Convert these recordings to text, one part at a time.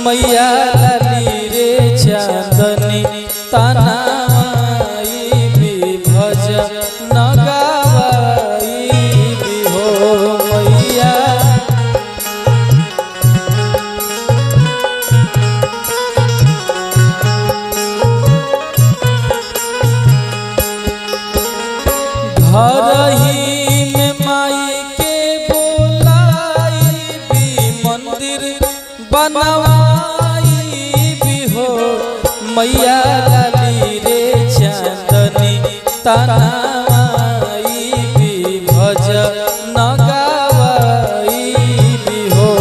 मैया लाली रे चांदनी तानाई भी भज न गावाई भी हो मैया। घर ही में माई के बोलाई भी मंदिर बनवाई भी हो मैया लाली रे चांदनी तानाई भी भज न गावाई भी हो।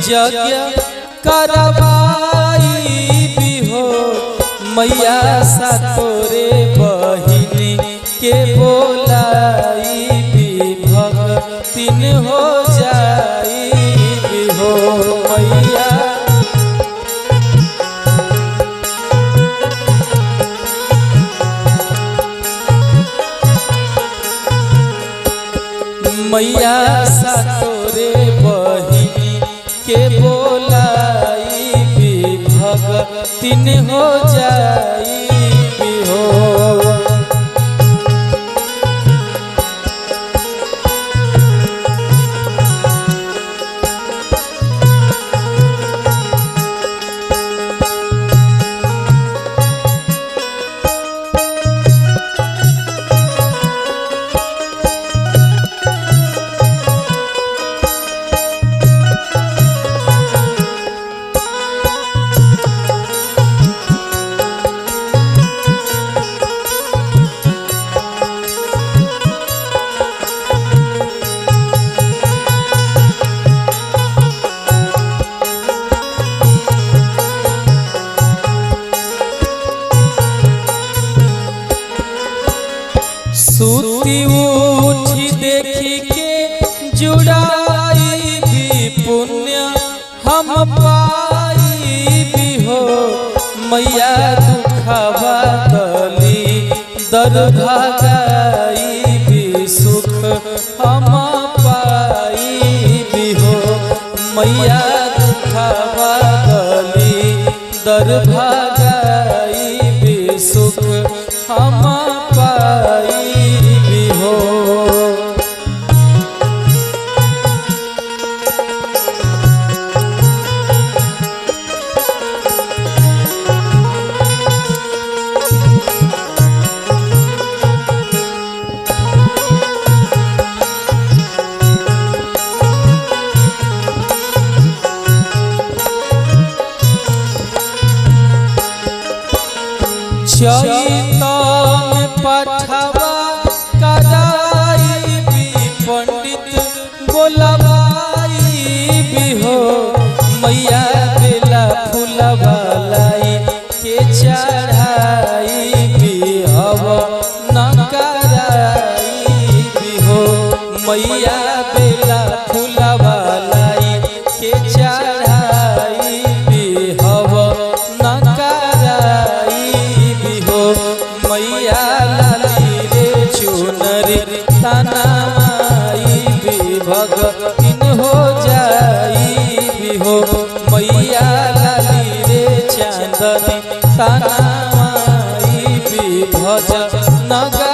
यज्ञ करवाई भी हो मैया सातोरे बहिनी के बोलाई भी भगतिन हो जाई भी हो मैया। मैया सातोरे बहिनी के बोलाई भी भगतिन हो जाई भी हो। सूती उठी देखी के जुड़ाई भी पुण्य हम पाई भी हो मैया। दुखवा गली दर भगाई भी सुख हम पाई भी हो मैया। दुखवा गली दर भगाई भी सुख हम पाई भी हो। चैता में पठवा कराई भी पंडित बोलवाई भी हो मैया। बेला फूलवा लाई के चढ़ाई भी हव न कराई भी हो मैया। बेला फूलवा लाई के चढ़ाई भी हव न कराई भी हो मैया। लाली रे चुनरी तानाई भी भगतिन हो जाई भी हो मैया। लाली रे चांदनी तानाई भी भज न गा